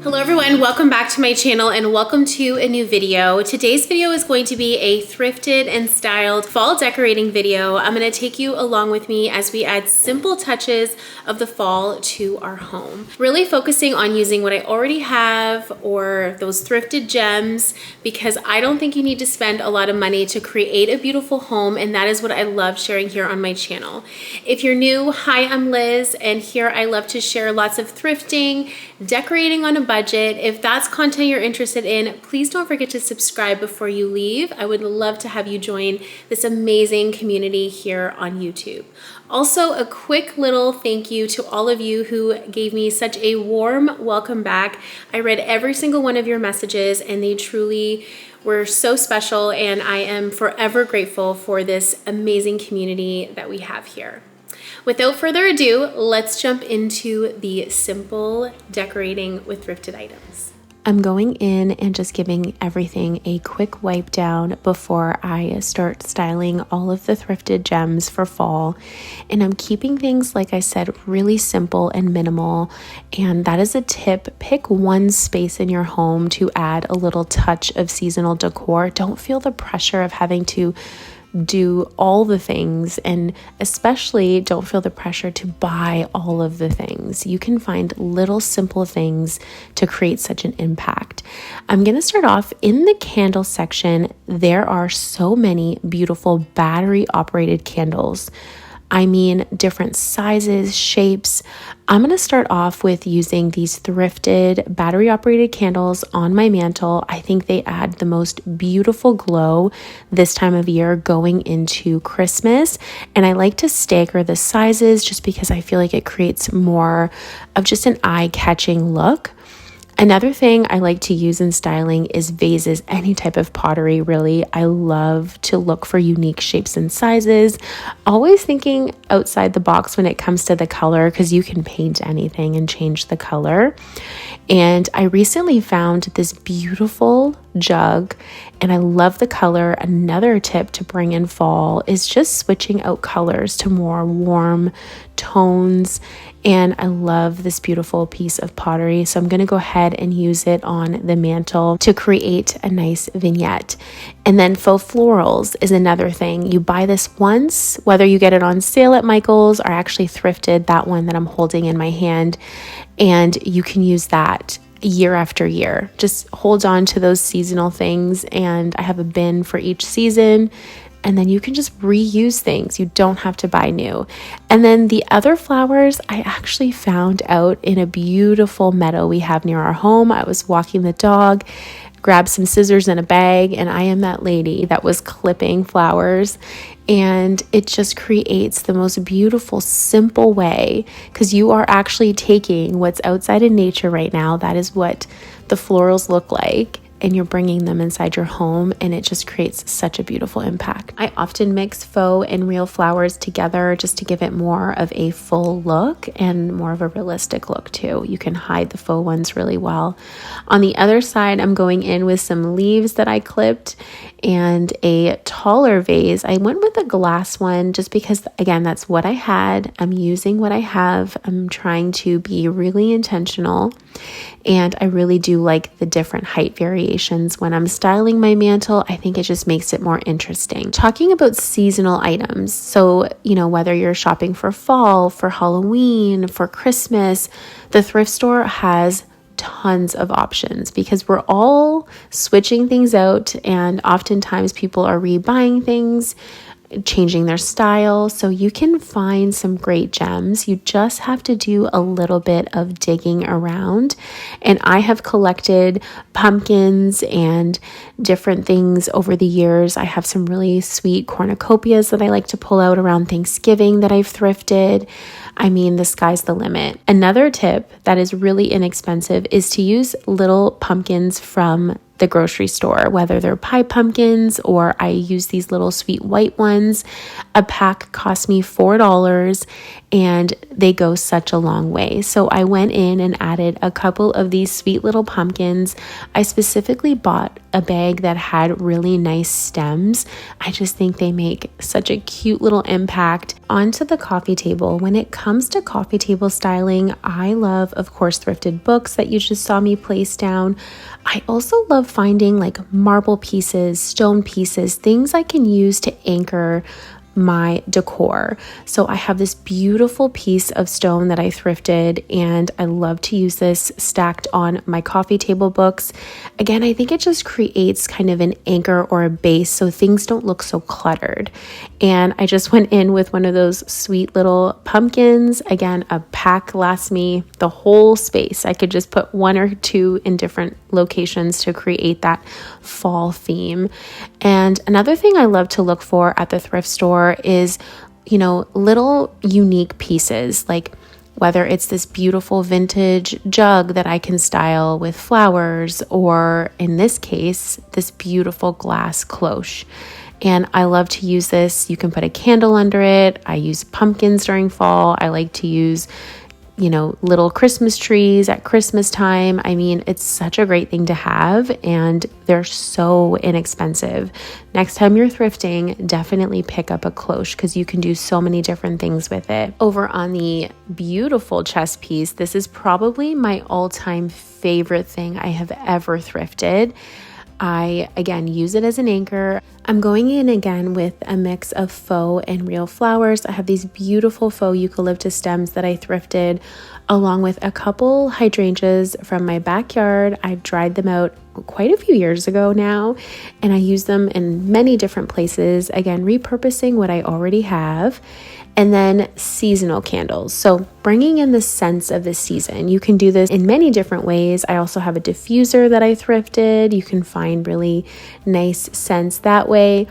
Hello everyone, welcome back to my channel and welcome to a new video. Today's video is going to be a thrifted and styled fall decorating video. I'm going to take you along with me as we add simple touches of the fall to our home. Really focusing on using what I already have or those thrifted gems, because I don't think you need to spend a lot of money to create a beautiful home, and that is what I love sharing here on my channel. If you're new, hi, I'm Liz, and here I love to share lots of thrifting, decorating on a budget. If that's content you're interested in, please don't forget to subscribe before you leave. I would love to have you join this amazing community here on YouTube. Also, a quick little thank you to all of you who gave me such a warm welcome back. I read every single one of your messages and they truly were so special, and I am forever grateful for this amazing community that we have here. Without further ado, let's jump into the simple decorating with thrifted items. I'm going in and just giving everything a quick wipe down before I start styling all of the thrifted gems for fall. And I'm keeping things, like I said, really simple and minimal. And that is a tip. Pick one space in your home to add a little touch of seasonal decor. Don't feel the pressure of having to do all the things, and especially don't feel the pressure to buy all of the things. You can find little simple things to create such an impact. I'm going to start off in the candle section. There are so many beautiful battery operated candles. I mean, different sizes, shapes. I'm going to start off with using these thrifted battery operated candles on my mantle. I think they add the most beautiful glow this time of year going into Christmas. And I like to stagger the sizes just because I feel like it creates more of just an eye-catching look. Another thing I like to use in styling is vases, any type of pottery, really. I love to look for unique shapes and sizes, always thinking outside the box when it comes to the color, because you can paint anything and change the color. And I recently found this beautiful jug and I love the color. Another tip to bring in fall is just switching out colors to more warm tones. And I love this beautiful piece of pottery. So I'm going to go ahead and use it on the mantle to create a nice vignette. And then faux florals is another thing. You buy this once, whether you get it on sale at Michael's or actually thrifted, that one that I'm holding in my hand, and you can use that year after year. Just hold on to those seasonal things, and I have a bin for each season. And then you can just reuse things. You don't have to buy new. And then the other flowers I actually found out in a beautiful meadow we have near our home. I was walking the dog, grabbed some scissors and a bag, and I am that lady that was clipping flowers. And it just creates the most beautiful, simple way, because you are actually taking what's outside in nature right now. That is what the florals look like. And you're bringing them inside your home, and it just creates such a beautiful impact. I often mix faux and real flowers together just to give it more of a full look and more of a realistic look too. You can hide the faux ones really well. On the other side, I'm going in with some leaves that I clipped and a taller vase. I went with a glass one just because, again, that's what I had. I'm using what I have. I'm trying to be really intentional, and I really do like the different height variations when I'm styling my mantle. I think it just makes it more interesting. Talking about seasonal items, so whether you're shopping for fall, for Halloween, for Christmas, the thrift store has tons of options because we're all switching things out, and oftentimes people are rebuying things, changing their style. So you can find some great gems. You just have to do a little bit of digging around. And I have collected pumpkins and different things over the years. I have some really sweet cornucopias that I like to pull out around Thanksgiving that I've thrifted. I mean, the sky's the limit. Another tip that is really inexpensive is to use little pumpkins from the grocery store, whether they're pie pumpkins or I use these little sweet white ones. A pack cost me $4 and they go such a long way. So I went in and added a couple of these sweet little pumpkins. I specifically bought a bag that had really nice stems. I just think they make such a cute little impact. Onto the coffee table. When it comes to coffee table styling, I love, of course, thrifted books that you just saw me place down. I also love finding like marble pieces, stone pieces, things I can use to anchor my decor. So I have this beautiful piece of stone that I thrifted, and I love to use this stacked on my coffee table books. Again, I think it just creates kind of an anchor or a base so things don't look so cluttered. And I just went in with one of those sweet little pumpkins. Again, a pack lasts me the whole space. I could just put one or two in different locations to create that fall theme. And another thing I love to look for at the thrift store is, little unique pieces, like whether it's this beautiful vintage jug that I can style with flowers, or in this case, this beautiful glass cloche. And I love to use this. You can put a candle under it. I use pumpkins during fall. I like to use little Christmas trees at Christmas time. I mean, it's such a great thing to have, and they're so inexpensive. Next time you're thrifting, definitely pick up a cloche because you can do so many different things with it. Over on the beautiful chest piece, this is probably my all-time favorite thing I have ever thrifted. I, again, use it as an anchor. I'm going in again with a mix of faux and real flowers. I have these beautiful faux eucalyptus stems that I thrifted, along with a couple hydrangeas from my backyard. I dried them out quite a few years ago now, and I use them in many different places, again, repurposing what I already have. And then seasonal candles. So bringing in the sense of the season. You can do this in many different ways. I also have a diffuser that I thrifted. You can find really nice scents that way.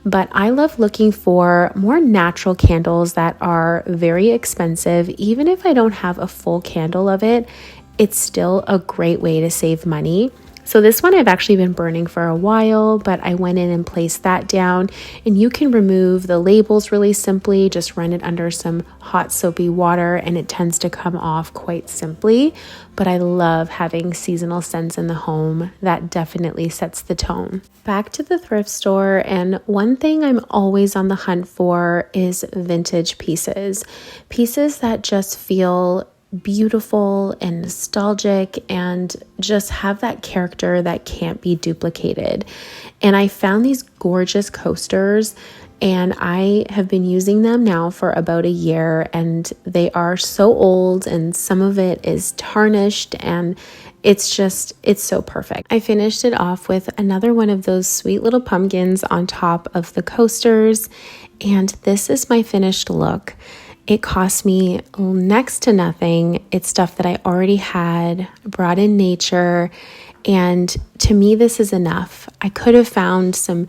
But I love looking for more natural candles that are very expensive. Even if I don't have a full candle of it, it's still a great way to save money. So this one I've actually been burning for a while, but I went in and placed that down, and you can remove the labels really simply. Just run it under some hot soapy water and it tends to come off quite simply. But I love having seasonal scents in the home. That definitely sets the tone. Back to the thrift store, and one thing I'm always on the hunt for is vintage pieces. Pieces that just feel beautiful and nostalgic and just have that character that can't be duplicated. And I found these gorgeous coasters, and I have been using them now for about a year, and they are so old and some of it is tarnished, and it's so perfect. I finished it off with another one of those sweet little pumpkins on top of the coasters, and this is my finished look. It cost me next to nothing. It's stuff that I already had, brought in nature, and to me this is enough. I could have found some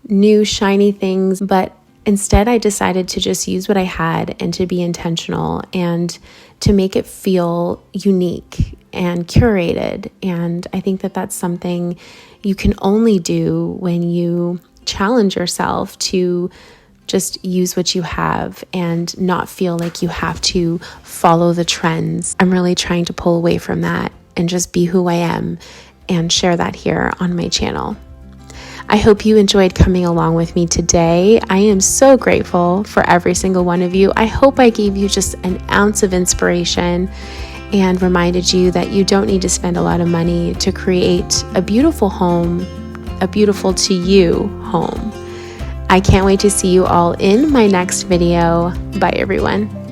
new shiny things, but instead I decided to just use what I had and to be intentional and to make it feel unique and curated. And I think that that's something you can only do when you challenge yourself to just use what you have and not feel like you have to follow the trends. I'm really trying to pull away from that and just be who I am and share that here on my channel. I hope you enjoyed coming along with me today. I am so grateful for every single one of you. I hope I gave you just an ounce of inspiration and reminded you that you don't need to spend a lot of money to create a beautiful home, a beautiful to you home. I can't wait to see you all in my next video. Bye, everyone.